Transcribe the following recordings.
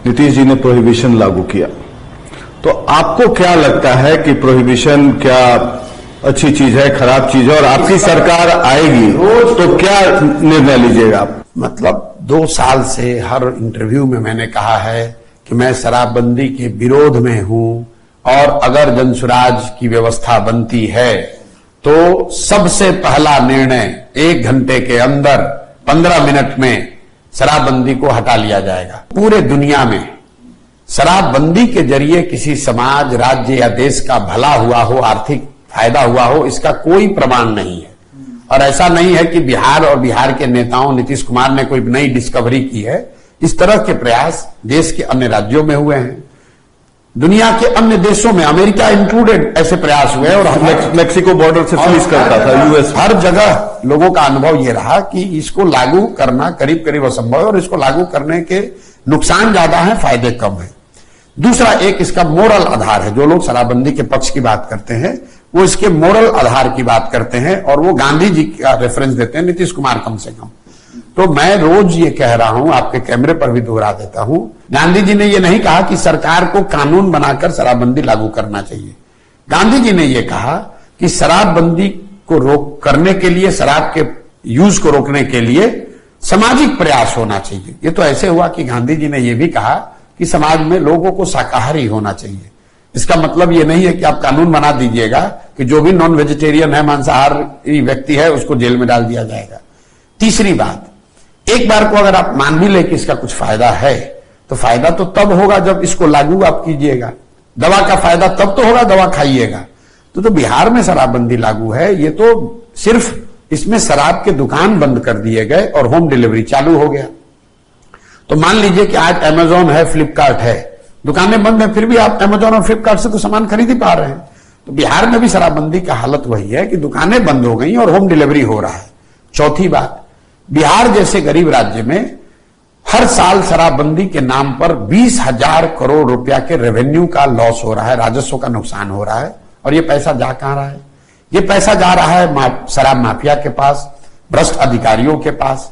नीतीश जी ने प्रोहिबिशन लागू किया, तो आपको क्या लगता है कि प्रोहिबिशन क्या अच्छी चीज है, खराब चीज है, और आपकी सरकार आएगी तो क्या निर्णय लीजिएगा आप? मतलब 2 साल से हर इंटरव्यू में मैंने कहा है कि मैं शराबबंदी के विरोध में हूं, और अगर जनसुराज की व्यवस्था बनती है तो सबसे पहला निर्णय 1 घंटे के अंदर 15 मिनट में शराबबंदी को हटा लिया जाएगा। पूरे दुनिया में शराबबंदी के जरिए किसी समाज, राज्य या देश का भला हुआ हो, आर्थिक फायदा हुआ हो, इसका कोई प्रमाण नहीं है। और ऐसा नहीं है कि बिहार और बिहार के नेताओं, नीतीश कुमार ने कोई नई डिस्कवरी की है। इस तरह के प्रयास देश के अन्य राज्यों में हुए हैं, दुनिया के अन्य देशों में, अमेरिका इंक्लूडेड, ऐसे प्रयास हुए। और मेक्सिको बॉर्डर से पुलिस करता था, यूएस, हर जगह लोगों का अनुभव यह रहा कि इसको लागू करना करीब करीब असंभव है, और इसको लागू करने के नुकसान ज्यादा है, फायदे कम है। दूसरा, एक इसका मोरल आधार है। जो लोग शराबबंदी के पक्ष की बात करते हैं वो इसके मोरल आधार की बात करते हैं, और वो गांधी जी का रेफरेंस देते हैं, नीतीश कुमार कम से कम। तो मैं रोज ये कह रहा हूं, आपके कैमरे पर भी दोहरा देता हूं, गांधी जी ने ये नहीं कहा कि सरकार को कानून बनाकर शराबबंदी लागू करना चाहिए। गांधी जी ने ये कहा कि शराबबंदी को रोक करने के लिए, शराब के यूज को रोकने के लिए सामाजिक प्रयास होना चाहिए। ये तो ऐसे हुआ कि गांधी जी ने यह भी कहा कि समाज में लोगों को शाकाहारी होना चाहिए। इसका मतलब ये नहीं है कि आप कानून बना दीजिएगा कि जो भी नॉन वेजिटेरियन है, मांसाहारी व्यक्ति है, उसको जेल में डाल दिया जाएगा। तीसरी बात, एक बार को अगर आप मान भी ले कि इसका कुछ फायदा है, तो फायदा तो तब होगा जब इसको लागू आप कीजिएगा। दवा का फायदा तब तो होगा, दवा खाइएगा। तो बिहार में शराबबंदी लागू है, ये तो सिर्फ इसमें शराब के दुकान बंद कर दिए गए और होम डिलीवरी चालू हो गया। तो मान लीजिए कि आज अमेजॉन है, फ्लिपकार्ट है, दुकानें बंद है, फिर भी आप अमेजॉन और फ्लिपकार्ट से तो सामान खरीद ही पा रहे हैं। तो बिहार में भी शराबबंदी का हालत वही है कि दुकानें बंद हो गई और होम डिलीवरी हो रहा है। चौथी बात, बिहार जैसे गरीब राज्य में हर साल शराबबंदी के नाम पर 20,000 करोड़ रुपया के रेवेन्यू का लॉस हो रहा है, राजस्व का नुकसान हो रहा है। और ये पैसा जा कहां रहा है? ये पैसा जा रहा है शराब माफिया के पास, भ्रष्ट अधिकारियों के पास।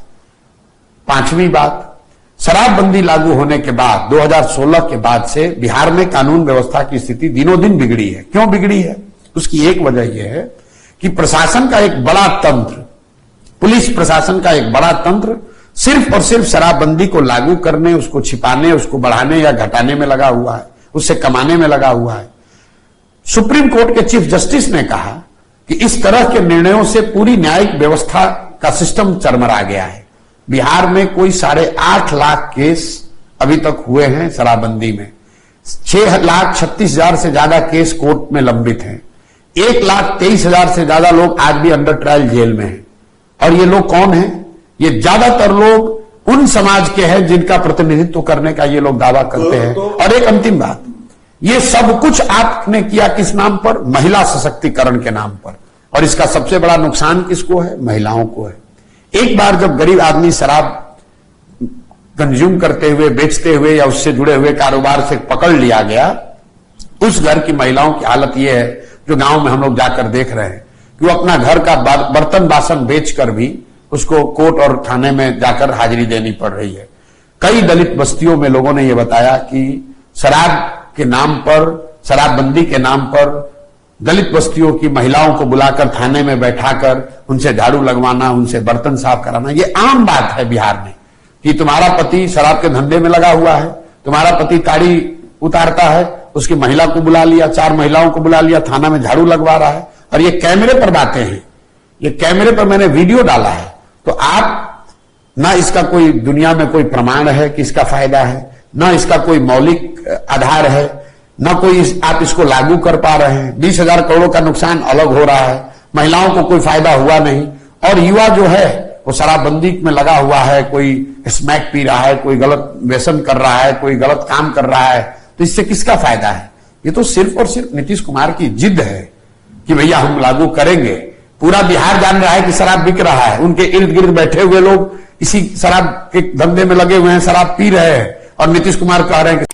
पांचवी बात, शराबबंदी लागू होने के बाद 2016 के बाद से बिहार में कानून व्यवस्था की स्थिति दिनों दिन बिगड़ी है। क्यों बिगड़ी है? उसकी एक वजह यह है कि प्रशासन का एक बड़ा तंत्र, पुलिस प्रशासन का एक बड़ा तंत्र सिर्फ और सिर्फ शराबबंदी को लागू करने, उसको छिपाने, उसको बढ़ाने या घटाने में लगा हुआ है, उससे कमाने में लगा हुआ है। सुप्रीम कोर्ट के चीफ जस्टिस ने कहा कि इस तरह के निर्णयों से पूरी न्यायिक व्यवस्था का सिस्टम चरमरा गया है। बिहार में कोई 8.5 लाख केस अभी तक हुए हैं शराबबंदी में। 6,36,000 से ज्यादा केस कोर्ट में लंबित हैं। 1,23,000 से ज्यादा लोग आज भी अंडर ट्रायल जेल में हैं। और ये लोग कौन हैं? ये ज्यादातर लोग उन समाज के हैं जिनका प्रतिनिधित्व करने का ये लोग दावा करते हैं। और एक अंतिम बात, ये सब कुछ आपने किया किस नाम पर? महिला सशक्तिकरण के नाम पर। और इसका सबसे बड़ा नुकसान किसको है? महिलाओं को है। एक बार जब गरीब आदमी शराब कंज्यूम करते हुए, बेचते हुए या उससे जुड़े हुए कारोबार से पकड़ लिया गया, उस घर की महिलाओं की हालत यह है, जो गांव में हम लोग जाकर देख रहे हैं, कि वो अपना घर का बर्तन बासन बेचकर भी उसको कोर्ट और थाने में जाकर हाजिरी देनी पड़ रही है। कई दलित बस्तियों में लोगों ने यह बताया कि शराब के नाम पर, शराबबंदी के नाम पर दलित बस्तियों की महिलाओं को बुलाकर थाने में बैठाकर उनसे झाड़ू लगवाना, उनसे बर्तन साफ कराना, ये आम बात है बिहार में। कि तुम्हारा पति शराब के धंधे में लगा हुआ है, तुम्हारा पति ताड़ी उतारता है, उसकी महिला को बुला लिया, 4 महिलाओं को बुला लिया, थाना में झाड़ू लगवा रहा है। और ये कैमरे पर बातें हैं, ये कैमरे पर मैंने वीडियो डाला है। तो आप ना इसका कोई दुनिया में कोई प्रमाण है कि इसका फायदा है, ना इसका कोई मौलिक आधार है, ना कोई आप इसको लागू कर पा रहे हैं। 20,000 करोड़ का नुकसान अलग हो रहा है, महिलाओं को कोई फायदा हुआ नहीं। और युवा जो है वो शराबबंदी में लगा हुआ है, कोई स्मैक पी रहा है, कोई गलत व्यसन कर रहा है, कोई गलत काम कर रहा है। तो इससे किसका फायदा है? ये तो सिर्फ और सिर्फ नीतीश कुमार की जिद है कि भैया हम लागू करेंगे। पूरा बिहार जान रहा है कि शराब बिक रहा है, उनके इर्द गिर्द बैठे हुए लोग इसी शराब के धंधे में लगे हुए हैं, शराब पी रहे हैं, और नीतीश कुमार कह रहे हैं कि